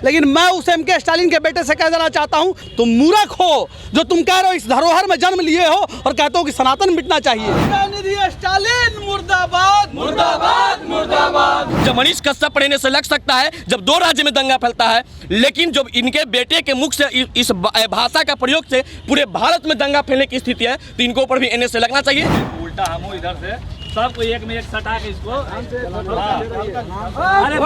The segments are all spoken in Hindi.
लेकिन मैं उस एमके स्टालिन के बेटे से कह देना चाहता हूं, तुम मूर्ख हो जो तुम कह रहे हो इस धरोहर में जन्म लिए हो और कहते हो कि सनातन मिटना चाहिए। उदयनिधि स्टालिन मुर्दाबाद मुर्दाबाद मुर्दाबाद। जब मनीष कश्यप पढ़ने से लग सकता है जब 2 राज्य में दंगा फैलता है, लेकिन जब इनके बेटे के मुख से इस भाषा का प्रयोग से पूरे भारत में दंगा फैलने की स्थिति है, तो इनको ऊपर भी एनएस से लगना चाहिए। उल्टा हम इधर से सबको एक में एक सटा के इसको अरे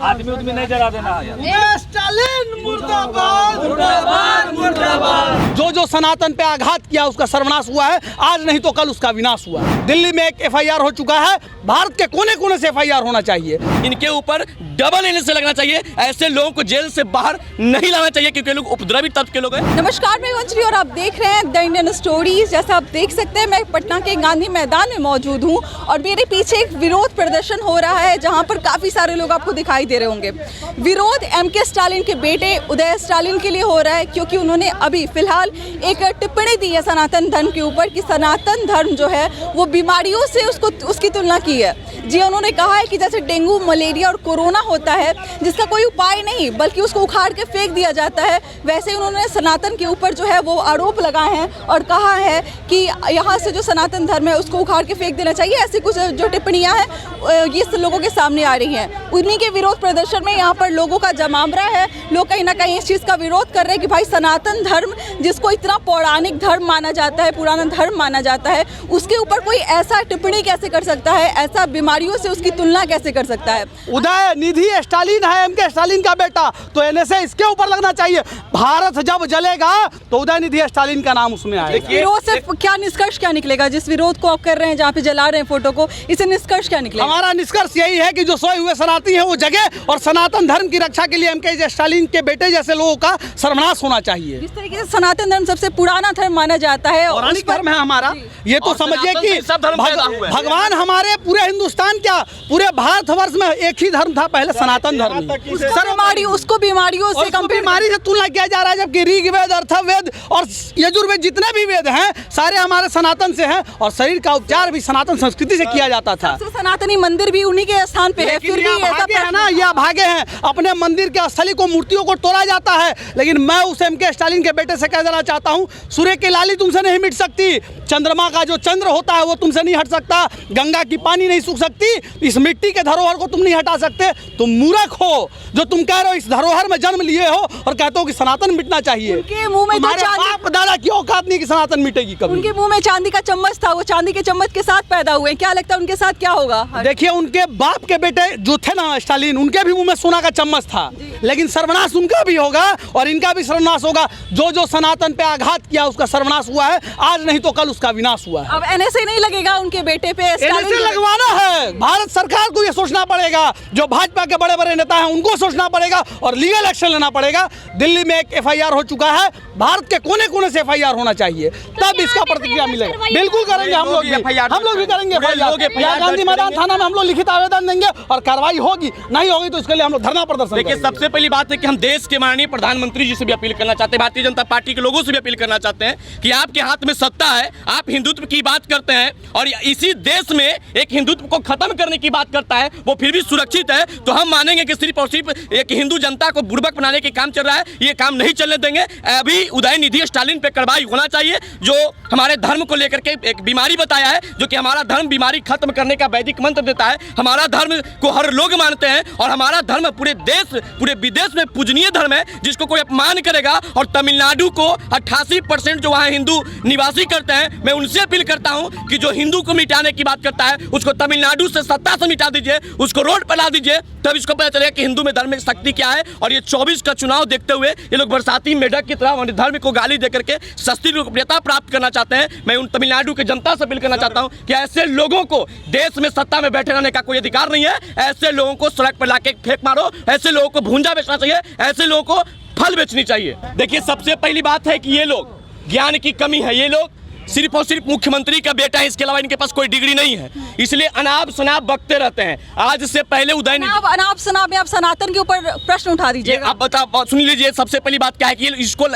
आदमी उदमी नहीं जला देना यार। स्टालिन मुर्दाबाद मुर्दाबाद मुर्दाबाद। जो सनातन पे आघात किया उसका सर्वनाश हुआ है, आज नहीं तो कल उसका विनाश हुआ है। दिल्ली में एक एफआईआर हो चुका है, भारत के कोने कोने से एफआईआर होना चाहिए। इनके ऊपर डबल एनएस से लगना चाहिए। ऐसे लोगों को जेल से बाहर नहीं लाना चाहिए क्योंकि लोग उपद्रवी तत्व के लोग हैं। नमस्कार, मैं अंजलि और आप देख रहे हैं द इंडियन स्टोरीज। जैसा आप देख सकते हैं मैं पटना के गांधी मैदान में मौजूद हूं और मेरे पीछे एक विरोध प्रदर्शन हो रहा है जहां पर काफी सारे लोग आपको दिखाई दे रहे होंगे। विरोध एमके स्टालिन के बेटे उदय स्टालिन के लिए हो रहा है क्योंकि उन्होंने अभी फिलहाल एक टिप्पणी दी है सनातन धर्म के ऊपर कि सनातन धर्म जो है वो बीमारियों से उसकी तुलना की है। जी, उन्होंने कहा है कि जैसे डेंगू, मलेरिया और कोरोना होता है जिसका कोई उपाय नहीं बल्कि उसको उखाड़ के फेंक दिया जाता है, वैसे उन्होंने सनातन के ऊपर जो है वो आरोप लगाए हैं और कहा है कि यहाँ से जो सनातन धर्म है उसको उखाड़ के फेंक देना चाहिए। ऐसी कुछ जो टिप्पणियां हैं ये लोगों के सामने आ रही हैं। उन्हीं के विरोध प्रदर्शन में यहाँ पर लोगों का जमावड़ा है। लोग कहीं ना कहीं इस चीज़ का विरोध कर रहे हैं कि भाई सनातन धर्म जिसको इतना पौराणिक धर्म माना जाता है, पुराना धर्म माना जाता है, उसके ऊपर कोई ऐसा टिप्पणी कैसे कर सकता है, ऐसा बीमारियों से उसकी तुलना कैसे कर सकता है। उदयनिधि स्टालिन है एमके स्टालिन का बेटा, तो एनएसए इसके ऊपर लगना चाहिए। भारत जब जलेगा तो उदयनिधि स्टालिन का नाम उसमें आएगा। विरोध से क्या निष्कर्ष क्या निकलेगा? जिस विरोध को आप कर रहे हैं, जहाँ पे जला रहे हैं फोटो को, इससे निष्कर्ष क्या निकलेगा? हमारा निष्कर्ष यही है कि जो सोए हुए सनातनी है वो जगे और सनातन धर्म की रक्षा के लिए एमके स्टालिन के बेटे जैसे लोगों का सर्वनाश होना चाहिए। जिस तरीके से सनातन धर्म सबसे पुराना धर्म माना जाता है, पौराणिक धर्म है हमारा, ये तो समझिए कि भगवान हमारे पूरे हिंदुस्तान क्या पूरे भारतवर्ष में एक ही धर्म था पहले, सनातन धर्म। उसको बीमारियों से बीमारी से तुलना किया जा रहा है, जबकि ऋग्वेद, अथर्ववेद और यजुर्वेद जितने भी वेद हैं सारे हमारे सनातन से हैं और शरीर का उपचार भी सनातन संस्कृति से किया जाता था। सनातनी मंदिर भी उन्हीं के स्थान पे है, फिर भी ऐसा है ना, यह भागे हैं अपने मंदिर के स्थली को, मूर्तियों को तोड़ा जाता है। लेकिन मैं उस एमके स्टालिन के बेटे से कह देना चाहता हूँ, सूर्य की लाली तुमसे नहीं मिट सकती, चंद्रमा का जो चंद्र होता है वो तुमसे नहीं हट सकता, गंगा की पानी नहीं सूख सकती, इस मिट्टी के धरोहर को तुम नहीं हटा सकते। तुम मूर्ख हो जो तुम कह रहे हो इस धरोहर में जन्म लिए हो और कहते हो कि सनातन मिटना चाहिए। उनके मुंह में तुम्हारे बाप दादा की औकात नहीं कि सनातन मिटेगी कभी। उनके मुंह में चांदी का चम्मच था, वो चांदी के चम्मच के साथ पैदा हुए, क्या लगता है उनके साथ क्या होगा? देखिए, उनके बाप के बेटे जो थे ना स्टालिन, उनके भी मुंह में सोना का चम्मच था, लेकिन सर्वनाश उनका भी होगा और इनका भी सर्वनाश होगा। जो सनातन पे आघात किया उसका सर्वनाश हुआ है, आज नहीं तो कल उसका विनाश हुआ है। अब एनएसए नहीं लगेगा उनके बेटे पे? एनएसए लगवाना है, भारत सरकार को ये सोचना पड़ेगा, जो भाजपा के बड़े बड़े नेता हैं उनको सोचना पड़ेगा और लीगल एक्शन लेना पड़ेगा। दिल्ली में एक एफआईआर हो चुका है, भारत के कोने कोने से एफआईआर होना चाहिए, तब इसका प्रतिक्रिया मिलेगा। बिल्कुल करेंगे, हम लोग भी करेंगे एफआईआर। गांधी मैदान थाना में हम लोग लिखित आवेदन देंगे और कार्रवाई होगी, नहीं होगी तो इसके लिए हम लोग धरना प्रदर्शन। देखिए, सबसे पहली बात है कि हम देश के माननीय प्रधानमंत्री जी से भी अपील करना चाहते हैं, भारतीय जनता पार्टी के लोगों से भी अपील करना चाहते हैं कि आपके हाथ में सत्ता है, आप हिंदुत्व की बात करते हैं और इसी देश में एक हिंदुत्व को खत्म करने की बात करता है, वो फिर भी सुरक्षित है, तो हम मानेंगे कि सिर्फ और सिर्फ एक हिंदू जनता को बुर्बक बनाने के काम चल रहा है, ये काम नहीं चलने देंगे। अभी उदयनिधि स्टालिन पे कार्रवाई होना चाहिए, जो हमारे धर्म को लेकर के एक बीमारी बताया है, जो कि हमारा धर्म बीमारी खत्म करने का वैदिक मंत्र देता है। हमारा धर्म को हर लोग मानते हैं और हमारा धर्म पूरे देश पूरे विदेश में पूजनीय धर्म है, जिसको कोई अपमान करेगा। और तमिलनाडु को 88% जो वहाँ हिंदू निवासी करते हैं, मैं उनसे अपील करता हूँ कि जो हिंदू को मिटाने की बात करता है उसको तमिलनाडु से सत्ता से मिटा दीजिए, उसको रोड पर ला दीजिए, तब इसको पता चलेगा कि हिंदू में धर्म की शक्ति क्या है। और ये 24 का चुनाव देखते हुए ये लोग बरसाती मेढक की तरह धर्म को गाली देकर के सस्ती लोकप्रियता प्राप्त करना चाहते हैं। मैं उन तमिलनाडु की जनता से अपील करना चाहता हूँ कि ऐसे लोगों को देश में सत्ता में बैठे रहने का कोई अधिकार नहीं है। ऐसे लोगों को सड़क पर लाके फेंक मारो, ऐसे लोगों को भूंजा बेचना चाहिए, ऐसे लोगों को फल बेचनी चाहिए। देखिए, सबसे पहली बात है कि ये लोग ज्ञान की कमी है, ये लोग सिर्फ और सिर्फ मुख्यमंत्री का बेटा है, इसके अलावा इनके पास कोई डिग्री नहीं है, इसलिए अनाप शनाप बकते रहते हैं। आज से पहले उदयनिधि अनाप शनाप में आप सनातन के ऊपर प्रश्न उठा दीजिए। आप बता सुन लीजिए, सबसे पहली बात क्या है कि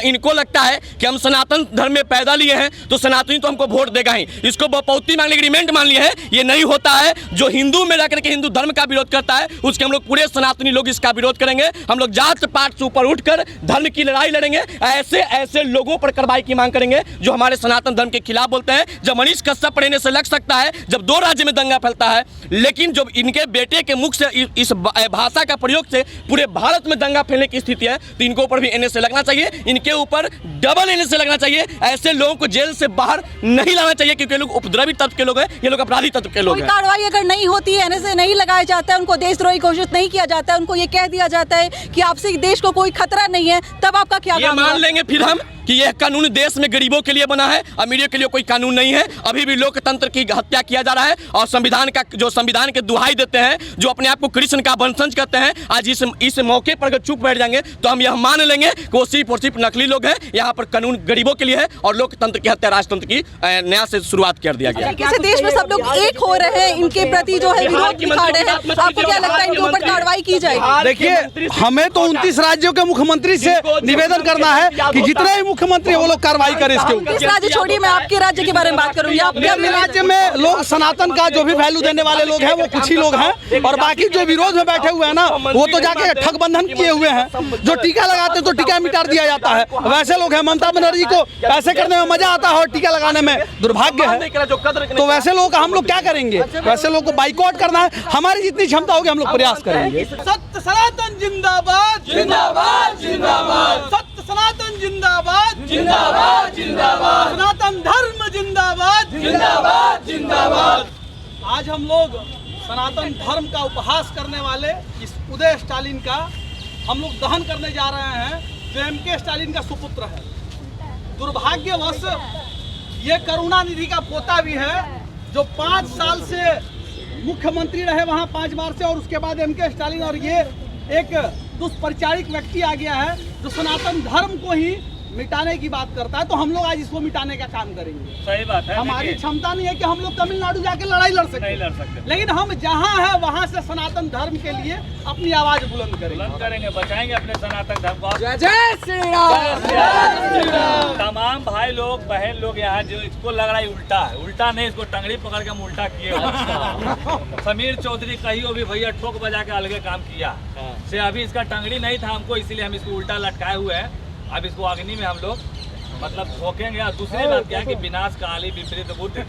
इनको लगता है कि हम सनातन धर्म में पैदा लिए हैं तो सनातनी तो हमको वोट देगा ही, इसको बपौती मांगने एग्रीमेंट मान लिए है। ये नहीं होता है। जो हिंदू में रहकर के हिंदू धर्म का विरोध करता है उसके हम लोग पूरे सनातनी लोग इसका विरोध करेंगे। हम लोग जात पात से ऊपर उठकर धर्म की लड़ाई लड़ेंगे। ऐसे लोगों पर कार्रवाई की मांग करेंगे जो हमारे सनातन धर्म के खिलाफ बोलते हैं। जब मनीष कश्यप पढ़ने से लग सकता है, जब 2 राज्य में दंगा फैलता है, लेकिन जब इनके बेटे के मुख से इस भाषा का प्रयोग से पूरे भारत में दंगा फैलने की स्थिति है तो इनको ऊपर भी एनएसए लगना चाहिए, इनके ऊपर डबल एनएसए लगना चाहिए। ऐसे लोगों को जेल से बाहर नहीं लाना चाहिए क्योंकि ये लोग उपद्रवी तत्व के लोग हैं, ये लोग अपराधी तत्व के लोग हैं। कार्रवाई अगर नहीं होती है, एनएसए नहीं लगाया जाता है, उनको देशद्रोही घोषित नहीं किया जाता है, उनको ये कह दिया जाता है कि आपसे देश को कोई खतरा नहीं है, तब आपका क्या ये मान लेंगे फिर हम कि यह कानून देश में गरीबों के लिए बना है, अमीरों के लिए कोई कानून नहीं है। अभी भी लोकतंत्र की हत्या किया जा रहा है और संविधान के दुहाई देते हैं, जो अपने आप को कृष्ण का वंशज कहते हैं, आज इस मौके पर अगर चुप बैठ जाएंगे तो हम यह मान लेंगे कि वो सिर्फ और सिर्फ नकली लोग हैं। यहाँ पर कानून गरीबों के लिए है और लोकतंत्र की हत्या राजतंत्र की नया से शुरुआत कर दिया गया। कैसे देश में सब लोग एक हो रहे हैं, इनके प्रति जो है विरोध दिखा रहे हैं, आपको क्या लगता है इनके ऊपर कार्रवाई की जाएगी? देखिए, हमें तो 29 राज्यों के मुख्यमंत्री से निवेदन करना है कि जितने भी मुख्यमंत्री वो लोग कार्रवाई करें इसके ऊपर। इस राज्य छोड़िए, मैं आपके राज्य के बारे में बात करूंगी। अपने राज्य में लोग सनातन का जो भी वैल्यू देने वाले लोग हैं वो कुछ ही लोग हैं और बाकी जो विरोध में बैठे हुए हैं ना वो तो जाके ठगबंधन किए हुए हैं। जो टीका लगाते तो टीका मिटा दिया जाता है, वैसे लोग हैं। ममता बनर्जी को पैसे करने में मजा आता है और टीका लगाने में दुर्भाग्य है। तो वैसे लोग का हम लोग क्या करेंगे? वैसे लोग को बाइकआउट करना है। हमारी जितनी क्षमता होगी हम लोग प्रयास करेंगे। सत्य सनातन जिंदाबाद जिंदाबाद जिंदाबाद, सत्य सनातन जिंदाबाद जिंदाबाद जिंदाबाद, सनातन धर्म जिंदाबाद जिंदाबाद जिंदाबाद। आज हम लोग सनातन धर्म का उपहास करने वाले इस उदय स्टालिन का हम लोग दहन करने जा रहे हैं, जो एमके स्टालिन का सुपुत्र है। दुर्भाग्यवश ये करुणानिधि का पोता भी है, जो 5 साल से मुख्यमंत्री रहे वहाँ 5 बार से, और उसके बाद एमके स्टालिन, और ये एक दुष्परिचारिक व्यक्ति आ गया है जो सनातन धर्म को ही मिटाने की बात करता है। तो हम लोग आज इसको मिटाने का काम करेंगे। सही बात है। हमारी क्षमता नहीं है कि हम लोग तमिलनाडु जाके लड़ाई लड़ सकते, नहीं लड़ सकते, लेकिन हम जहाँ है वहाँ से सनातन धर्म के लिए अपनी आवाज बुलंद करेंगे, बचाएंगे अपने सनातन धर्म को। जय श्री राम। तमाम भाई लोग बहन लोग यहाँ जो इसको लग रहा है उल्टा है, उल्टा नहीं, इसको टंगड़ी पकड़ के हम उल्टा किए। समीर चौधरी कही हो भी भैया ठोक बजा के अलगे काम किया से, अभी इसका टंगड़ी नहीं था हमको, इसलिए हम इसको उल्टा लटकाए हुए हैं। अब इसको अग्नि में हम लोग मतलब ठोकेंगे। और दूसरी बात क्या है कि विनाश काली विपरीत बुद्धि,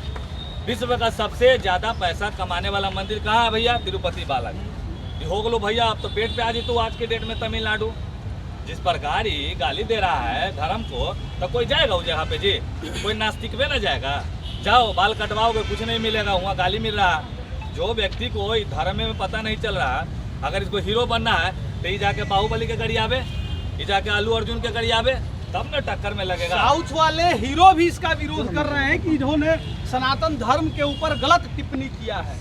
विश्व का सबसे ज्यादा पैसा कमाने वाला मंदिर कहाँ है भैया? तिरुपति बालाजी। हो गलो भैया, अब तो पेट पे आ जी तो आज के डेट में तमिलनाडु जिस प्रकार ही गाली दे रहा है धर्म को, तो कोई जाएगा उस जगह पे जी? कोई नास्तिक में ना जाएगा? जाओ बाल कटवाओगे कुछ नहीं मिलेगा, वहाँ गाली मिल रहा। जो व्यक्ति को धर्म में पता नहीं चल रहा, अगर इसको हीरो बनना है तो ये जाके बाहुबली के गड़ी आवे, ये जाके अल्लू अर्जुन के गड़ी आवे, तब न टक्कर में लगेगा। साउथ वाले हीरो भी इसका विरोध कर रहे हैं कि इन्होंने सनातन धर्म के ऊपर गलत टिप्पणी किया है।